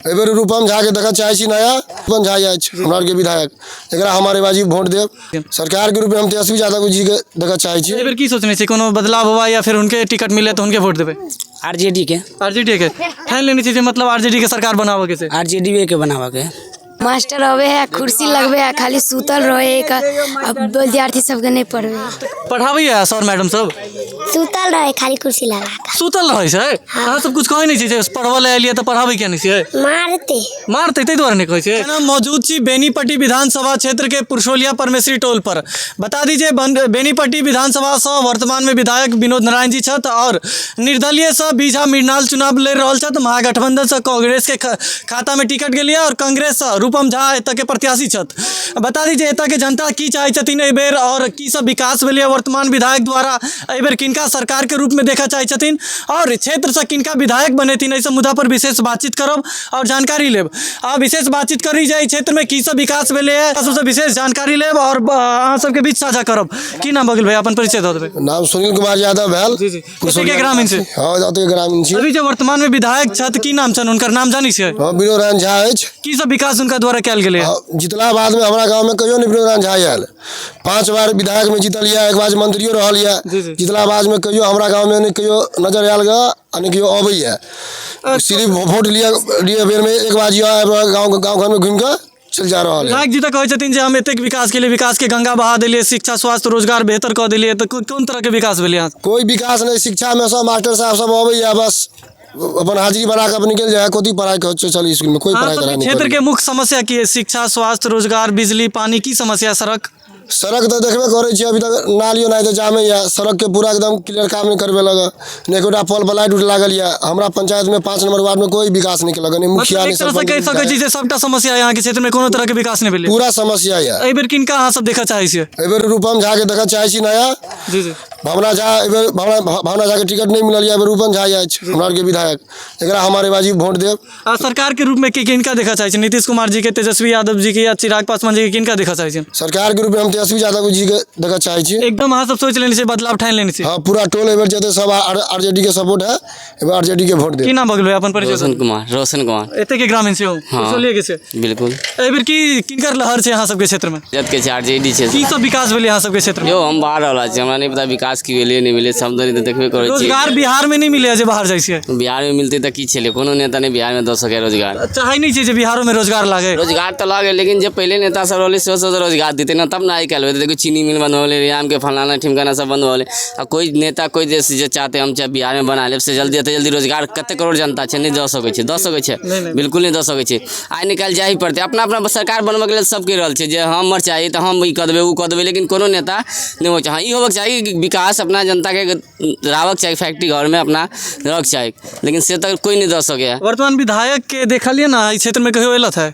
एबर रूपम झा के देखा चाहे नया रूपम झा हमारे के विधायक एक हमारे बाजी वोट देव सरकार के रूप में हम तेजस्वी यादव जी के देखा चाहे एबर की सोचने से कोनो बदलाव हुआ या फिर उनके टिकट मिले तो उनके वोट देवे आरजेडी के ठान लेनी चाहिए मतलब आरजेडी के सरकार बनावे के से आरजेडी के बनावा के मास्टर हवे है कुर्सी लगवे है खाली सूतल रहे अब विद्यार्थी सबके नहीं पढ़वे पढ़ावे है सर मैडम सब सूतल रहे खाली कुर्सी लगा सुतल रहे छै अहाँ सब कुछ कहे नहीं छै पढ़वा ले लिए तो पढ़ावे क्या नहीं छै मारते तै द्वारा नहीं कहे छै हम मौजूद छी बेनीपट्टी विधानसभा क्षेत्र के पुरशोलिया परमेश्वरी टोल पर बता दीजिए बेनीपट्टी विधानसभा से वर्तमान में विधायक विनोद नारायण जी छत और निर्दलीय से बीझा मृणाल चुनाव ले रहल छत महागठबंधन से कांग्रेस के खाता में टिकट गेलिए और कांग्रेस से रूपम झा एतऽ के प्रत्याशी छत बता दीजिए एतऽ के जनता की चाहे छथिन एहि बेर और की सब विकास भेलै वर्तमान विधायक द्वारा एहि बेर किनका सरकार के रूप में देखा चाहे छथिन और क्षेत्र से किनका विधायक बनेथिन एहि सब मुद्दा पर विशेष बातचीत करब और जानकारी लेब विशेष बातचीत करी जाए क्षेत्र में की सब विकास भेलै सबसे विशेष जानकारी लेब और अहाँ सबके बीच साझा करब की नाम भगल भाई अपन परिचय दऽ देबै नाम सुनील कुमार यादव भेल के ग्रामीण से हां ग्रामीण छी अभी जो वर्तमान में विधायक छत की नाम छन उनकर नाम जानी छै हां विनोद नारायण झा अछि की सब विकास उनका द्वारा कैल गेलै जितला बाद में हमारा गांव में कहियो नहीं विनोद नारायण झा आयल 5 बार विधायक में जीतल या एक बार मंत्रियो रहल या जितला बाद में कहियो हमारा गांव में नहीं कहियो नजर आयल ग अनि कहियो अबै या सिर्फ वोट लिया बेर में एक बार गांव घर में घूम के चल जा रहा है विधायक जी तो कहे छथिन जे हम एतेक विकास के लिए विकास के गंगा बहा देलिए शिक्षा स्वास्थ्य रोजगार बेहतर कऽ देलिए तो कोन तरह के विकास भेलै कोई विकास नहीं शिक्षा में सब मास्टर साहब सब अबै या बस अपन हाजिरी बना के निकल जाए कोई पढ़ाई चल स्कूल में कोई पढ़ाई करा नहीं क्षेत्र के मुख्य समस्या की है शिक्षा स्वास्थ्य रोजगार बिजली पानी की समस्या सड़क तो देखबे करे छी अभी तक नालियो नहीं तो जामे या सड़क के पूरा एकदम क्लियर काम नहीं करबे लगा ने कोटा पोल ब्लाइट उठ लागल या हमरा पंचायत में 5 नंबर वार्ड में कोई विकास नहीं लगा नहीं मुखिया नहीं सब कह सकै छी जे सबटा समस्या यहाँ के क्षेत्र में कोनो तरह के विकास नहीं भेलै पूरा समस्या या एहि बेर किनका अहाँ सब देखा चाहे छी एहि बेर रूपम झा के देखा चाहे छी नया जी भावना झा भावना झा के टिकट नहीं मिलल या रूपम झा हमारे के विधायक एक हमारे बाजी वोट देव सरकार के रूप में किनका देखा चाहे छी नीतीश कुमार जी के तेजस्वी यादव जी के या चिराग पासवान जी के किनका देखा चाहे छी सरकार के रूप में हम तेजस्वी यादव जी के देखा चाहे छी एकदम अहाँ सब सोच लेने से बदलाव ठान लेने से हां पूरा टोल एबर जते सब आरजेडी के सपोर्ट है एबर आरजेडी के वोट दे की नाम भगल भाई अपन परिचय रोशन कुमार एते के ग्रामीण से हो सोलिए के से बिल्कुल एबर की किनकर लहर छै अहाँ सब के क्षेत्र में जत के आरजेडी छै की सब विकास भेलै अहाँ सब के क्षेत्र में यो हम बाहर रहला छी हमरा नहीं पता विकास की भेलै नहीं भेलै सब दरी देखबे करै छी रोजगार बिहार में नहीं मिले जे बाहर जाय छै बिहार में मिलते त की छले कोनो नेता ने बिहार में द सके रोजगार चाहे नहीं छै जे बिहारो में रोजगार लागे रोजगार तो लागे लेकिन जे पहले नेता सब रहले से रोजगार देते ना तब ना आई काल देखो चीनी मिल बंद होले रियाम के फलाना ठिमकाना सब बंद होले आ कोई नेता कोई देश जे चाहते हम चाहे बिहार में बना ले से जल्दी रोजगार कते करोड़ जनता छै नहीं द सके छै बिल्कुल नहीं द सके छै आइ निकाल जाही पड़ते अपना अपना सरकार बनबे के लेल सब के रहल छै जे हमर चाहिए तो हम ई क देबै उ क देबै लेकिन कोनो नेता नहीं हो चाहे ई होबक चाहिए विकास अपना जनता के रावक चाहिए फैक्ट्री घर में अपना रख चाहिए लेकिन से तक कोई नहीं द सके वर्तमान विधायक के देखलिए ना इस क्षेत्र में कहियो एलथ है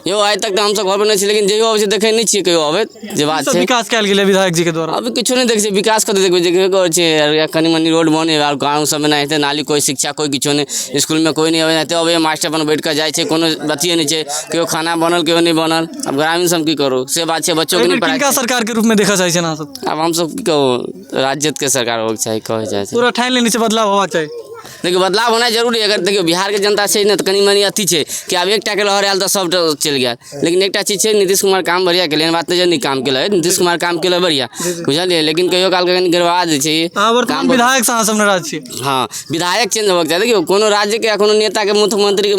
यो आज तक हम सब घर पर नहीं छी लेकिन जइयो अबै देखे नहीं छी कहियो अबै जे बात छै विकास कैल गेलै विधायक जी के द्वारा अभी कुछ नहीं देखे छै विकास कर देखबे जे करे छै कनी मनी रोड बने और गांव सब में नहीं है नाली कोई शिक्षा कोई कुछ नहीं स्कूल में कोई नहीं अबै नहीं अबै मास्टर अपन बैठ के जाय छै कोनो बतिये नहीं छै कहियो खाना बनल कहियो नहीं बनल अब ग्रामीण सब की करो से बात छै बच्चों के नहीं पढ़ाई किनका सरकार के रूप में देखा छै ना सब अब हम सब की कहो राज्य के सरकार होक चाहिए कहे जाय छै पूरा ठान लेने से बदलाव होबाक चाहिए देखिए बदलाव होना जरूरी है अगर देखियो बिहार के जनता छै ने तो कनी मनी अथी छै कि अब एकटा के लहर आयल तो सब चल गया लेकिन एकटा चीज छै नीतीश कुमार काम बढ़िया केले बात नहीं नहीं काम केले नीतीश कुमार काम केले बढ़िया बुझलिए लेकिन कहियो काल के गड़बड़ा दे छै काम विधायक से सब नाराज छी हां विधायक चेंज होबाक चाहिए देखियो कोनो राज्य के कोनो नेता के मुख्यमंत्री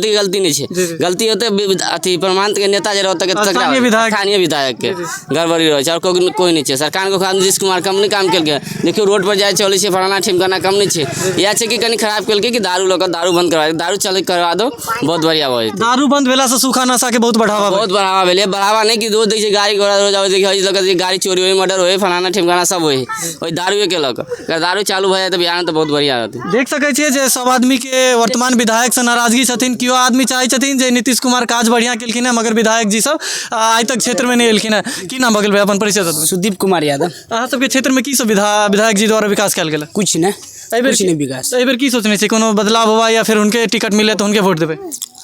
के गलती नहीं छै गलती होते अथी प्रमाण के नेता जे रहते स्थानीय विधायक के गड़बड़ी रहे छै और कोई नहीं छै सरकार को नीतीश कुमार कम नहीं काम केलके देखियो रोड पर जाय चले छै फलाना ठिमकाना कम नहीं छै या छै कि कनी खराब केलके कि दारू लगा दारू बंद करवा दारू चल करवा दो बहुत बढ़िया हो जेतै दारू बंद भेला से सूखा नशा के बहुत बढ़ावा भेलै बढ़ावा नहीं कि रोज दै छै गाड़ी घोड़ा रोज आबै देखियो लगा गाड़ी चोरी होय मर्डर होय फलाना ठिमकाना सब होय ओइ दारूए के लग अगर दारू चालू भ जाय त बिहार में तो बहुत बढ़िया रहतै देख सकै छियै जे सब आदमी के वर्तमान विधायक से नाराजगी छथिन कियो आदमी चाहे छथिन जे नीतीश कुमार काज बढ़िया केलखिन है मगर विधायक जी सब आइ तक क्षेत्र में नहीं एलखिन है की नाम भगल भाई अपन परिचय दे सुदीप कुमार यादव अहाँ सबके क्षेत्र में की सब विधायक जी द्वारा विकास कैल गेल कुछ नहीं विकास एहि बेर की सोचने से कोनो बदलाव हुआ या फिर उनके टिकट मिले तो उनके वोट देवे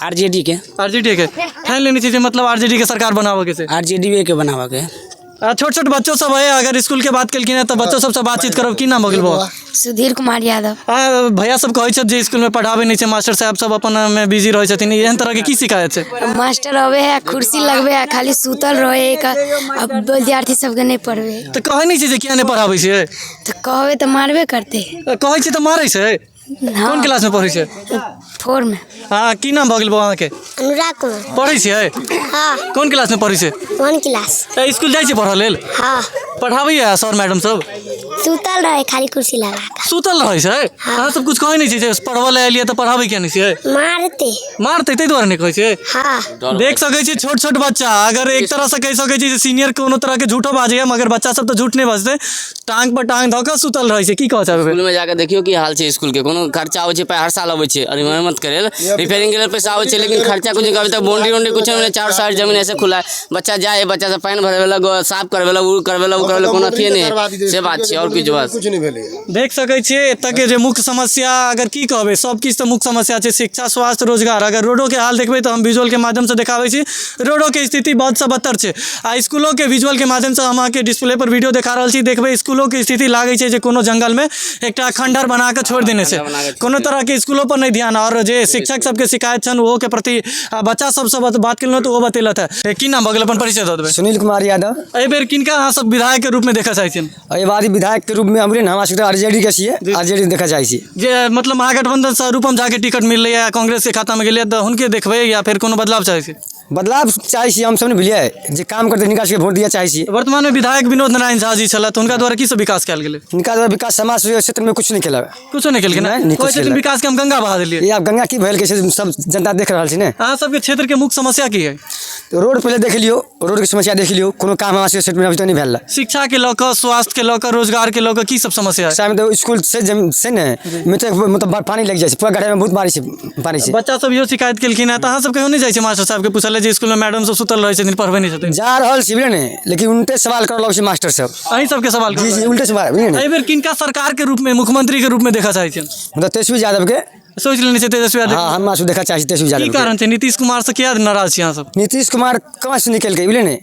आरजेडी के ठान लेनी चाहिए मतलब आरजेडी के सरकार बनावे के से आरजेडी के बनावा के छोट छोट बच्चों सब है, अगर स्कूल के बात केलखिन तो बच्चों सबसे बातचीत करब। की नाम हो गेल बौआ? सुधीर कुमार यादव। भैया सब कहै छथि जे स्कूल में पढ़ाबे नहीं छै, मास्टर साहब सब अपन में बिजी रहै छथिन, एहन तरह के की शिकायत छै? मास्टर अबे है, कुर्सी लगबे है, खाली सुतल रहे अब विद्यार्थी सबके नहीं पढ़बे। तो कहै नहीं छै जे किया नहीं पढ़ाबै छै? तो कहबे तो मारबे करते। कहै छै तो मारै छै? हाँ। कोन क्लास में पढ़ै छै? 4 में। हाँ, की नाम भऽ गेल बौआ के? अनुराग कुमार। पढ़ै छियै? हाँ। कोन क्लास में पढ़ै छै? 1 क्लास। स्कूल जाइ छै पढ़ऽ लेल? हाँ। पढ़ाबैया सर मैडम सब? सुतल रहे खाली कुर्सी लगा कर। सुतल रहै छै? अहाँ सब कुछ कहै नहीं छै जे पढ़बऽ लेल एलियै तऽ पढ़ाबै किया नहीं छियै? मारते। मारतै ताहि दुआरे नहीं कहै छै? हाँ। देख सकै छी छोट छोट बच्चा, अगर एक तरह से कह सकै छी जे सीनियर कोनो तरह के झूठो बाजैया, मगर बच्चा सब तो झूठ नहीं बाजते, टांग पर टांग धऽ कऽ सुतल रहै छै। की कहै छै? स्कूल में जाकर देखियो की हाल छै स्कूल के। कोनो खर्चा आबै छै, हर साल आबै छै, अरे मेहनत करे रिपेयरिंग के लिए पैसा आबै छै, लेकिन खर्चा कुछ अभी तक बाउंड्री वाउंड्री कुछ नहीं। 4 साइड जमीन ऐसे खुला है, बच्चा जाए, बच्चा से पानी भरवे लग, साफ करवे लग, उ करवे लग, उ करवे लग, कोनो अथिए नहीं है से बात छै। और कुछ बात कुछ नहीं भेलै। देख सकै छियै एतऽ के जे मुख्य समस्या अगर की कहबै, सब किछु तऽ मुख्य समस्या छै, शिक्षा, स्वास्थ्य, रोजगार। अगर रोडो के हाल देखबै तऽ हम विजुअल के माध्यम से देखाबै छी, रोडो के स्थिति बहुत से बदतर छै। आ स्कूलों के विजुअल के माध्यम से हम अहाँके डिस्प्ले पर वीडियो देखा रहल छी, देखबै स्कूलों के स्थिति लागै छै जे कोनो जंगल में एकटा खंडहर बना के छोड़ देने छै, कोनो तरह के स्कूलों पर नहीं ध्यान। और जे शिक्षक सबके शिकायत छन ओहो के प्रति बच्चा सब बात केलहुँ तऽ ओ बतेलत है। की नाम भऽ गेल, अपन परिचय दऽ देबै? सुनील कुमार यादव। एहि बेर किनका अहाँ सब विधायक के रूप में देखऽ चाहै छियै? एहि बारी विधायक के रूप में हमरे हमरा सबके आरजेडी के छियै, आरजेडी देखा चाहै छी। जे मतलब महागठबंधन से रूपम झा के टिकट मिललै या कांग्रेस के खाता में गेलै तऽ हुनके देखबै या फिर कोनो बदलाव चाहै छी? बदलाव चाहै छी हम सब ने, बुझलिए जे काम करते हिनका सबके वोट दिया चाहै छी। वर्तमान में विधायक विनोद नारायण झा जी छलथि, हुनका द्वारा की सब विकास कयल गेलै? हिनका द्वारा विकास समाज क्षेत्र में कुछ नहीं केला, कुछो नहीं केलकै नहीं, ना? कुछ कोई केलक। विकास के हम गंगा बहा देलियै। ये आब गंगा की भेल के छै सब जनता देख रहल छी ने। अहाँ सबके क्षेत्र के मुख्य समस्या की है? रोड पहले देख लियो, रोड के समस्या देख लियो, कोनो काम हमरा सबके क्षेत्र में अभी तक नहीं भेल। शिक्षा के लऽ कऽ, स्वास्थ्य के लऽ कऽ, रोजगार के लऽ कऽ की सब समस्या है? शायद तो स्कूल से से ने में तो मतलब पानी लग जाए, पूरा गड्ढा में बहुत बारिश पानी से। बच्चा सब इहो शिकायत केलखिन है, तऽ अहाँ सब कहियो नहीं जाइ छै मास्टर साहब के पूछल जे स्कूल में मैडम सब सुतल रहै छथिन, पढ़बै नहीं छथिन? जा रहल छी बुझलिए ने, लेकिन उल्टे सवाल कर रहल छै मास्टर सब। अहीं सबके सवाल जी जी उल्टे सवाल बुझलिए ने। एहि बेर किनका सरकार के रूप में, मुख्यमंत्री के रूप में देखा चाहै छियै? मतलब तेजस्वी यादव के सोच लेने छै तेजस्वी यादव? हाँ, हम देखा चाहै छी तेजस्वी की यादव के। कारण छै? नीतीश कुमार से किया नाराज छी अहाँ सब? नीतीश कुमार कहाँ से निकल गए बुझलिए ने,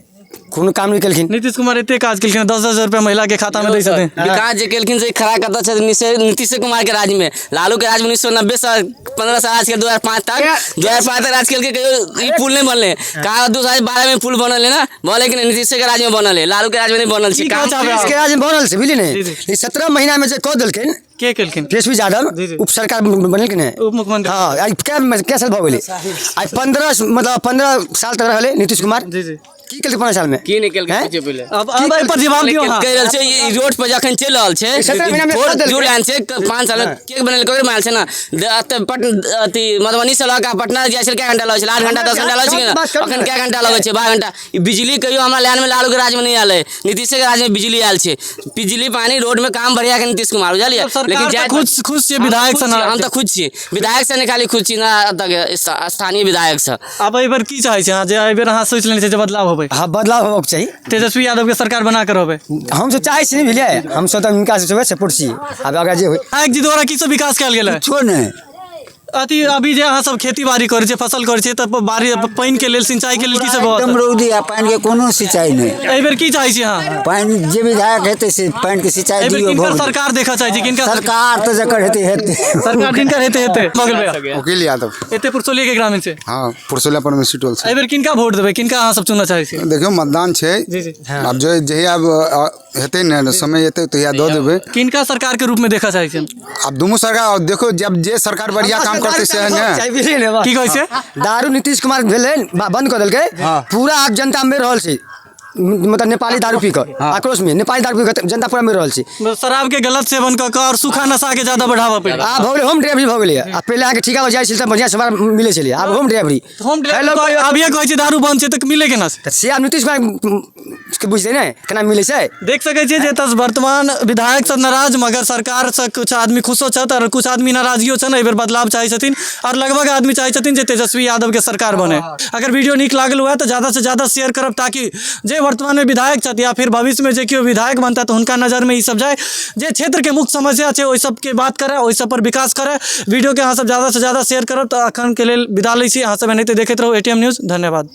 कोनो काम नहीं केलखिन। नीतीश कुमार एते काज केलखिन, 10,000 रुपया महिला के खाता में दै छथिन। विकास जे केलखिन से खड़ा करता छै नीतीश कुमार के राज में। लालू के राज में 1990 से 15 साल आज के 2005 तक राज केलके, कहियो ई पुल नहीं बनले। कहा 2012 में पुल बनल है ना, बोले कि नीतीश के राज में बनल है, लालू के राज में नहीं बनल छै। काम के राज में बनल छै बुझलिए ने। 17 महीना में जे कह देलखिन के केलखिन? तेजस्वी यादव उप सरकार बनलखिन है, उप मुख्यमंत्री। हाँ, आई क्या साल भऽ गेलै? आई 15 साल तक रहले नीतीश कुमार। जी जी। की केलकै 15 साल में? की नहीं केलकै कुछ पहले? अब एहि पर जवाब दियौ। कह रहल छै ई रोड पर जखन चल रहल छै, 17 महीना में कर देलकै। जो लाइन छै 5 साल में के बनल कोई माल छै ना, अति मधुबनी से लगा पटना जाय छै क्या घंटा लगै छै? 8 घंटा 10 घंटा लगै छै ना, अखन क्या घंटा लगै छै? 12 घंटा। ई बिजली कहियो हमरा लाइन में लालू के राज में नहीं आले, नीतीश के राज में बिजली आयल छै। बिजली पानी रोड में काम बढ़िया के नीतीश कुमार बुझलिए। लेकिन खुद से विधायक से हम तो खुद छी विधायक से नहीं, खाली खुद छी ना स्थानीय विधायक से। अब एहि बेर की चाहै छै जे एहि बेर अहाँ सोचि लेने छै जे बदलाव होबै? हाँ, बदलाव होबक चाहिए। तेजस्वी यादव के सरकार बना कर होबै? हम सब चाहै छी नहीं बुझलिए, हम सब उनका से सपोर्ट छी। अब अगर जे होय विधायक जी द्वारा की सब विकास कयल गेलै? छोड़ ने अति अभी जे अहाँ सब खेती बाड़ी करै छै, फसल करै छै, तऽ बारी पानि के लेल, सिंचाई के लेल की सब एकदम रौदी आ पानि के कोनो सिंचाई नहीं। एहि बेर की चाहै छी अहाँ? पानि जे विधायक हेतै से पानि के सिंचाई एहि बेर दियौ। किनकर भऽ गेलै। सरकार देखऽ चाहै छी? किनका सरकार तो जकर हेतै सरकार जिनकर हेतै भऽ गेल भैया। वकील यादव। एते पुरसोलिया के ग्रामीण से? हाँ, पुरसोलिया परमेश्वरी टोल से। एहि बेर किनका वोट देबै, किनका अहाँ सब चुनऽ चाहै छी? देखियो मतदान छै, जी जी। अब जो जहिया हेतै ने समय हेतै तहिया दऽ देबै। किनका सरकार के रूप में देखऽ चाहै छी? अब दुनू सरकार देखो, जब जे सरकार बढ़िया काम करते से ने। की कहै छै? दारू नीतीश कुमार भेलै बंद कर देलकै, पूरा आब जनता में रहल छै, मतलब नेपाली दारू पी कर आक्रोश में नेपाली दारू पी कर जनता पूरा में रहल छै। शराब के गलत सेवन कऽ और सूखा नशा के ज्यादा बढ़ावा पड़ि आब भऽ गेलै होम डिलीवरी भऽ गेलै। आ पहिले अहाँके ठीका जाइ छलै तऽ बढ़िया सवार मिलै छलै, आब होम डिलीवरी। आब ये कहै छै दारू बंद छै तऽ मिले केना? से आब नीतीश कुमार के बुझतै ने केना मिलै छै। देख सकै छियै जे वर्तमान विधायक सब नाराज, मगर सरकार से कुछ आदमी खुशो छथि और कुछ आदमी नाराजियो छन। एहि बेर बदलाव चाहै छथिन और लगभग आदमी चाहै छथिन जे तेजस्वी यादव के सरकार बने। अगर वीडियो नीक लागल हुआ तो ज्यादा से ज्यादा शेयर करब, ताकि जे वर्तमान में विधायक छथि या फिर भविष्य में जे केओ विधायक बनता तो हुनका नजर में ई सब जाए, जे क्षेत्र के मुख्य समस्या छै ओहि सब के बात करे, ओहि सब पर विकास करे। वीडियो के अहाँ सब ज्यादा से ज्यादा शेयर करब। तो अखन के लेल विदा लै छी, अहाँ सब एनाहिते देखैत रहू ATM न्यूज़। धन्यवाद।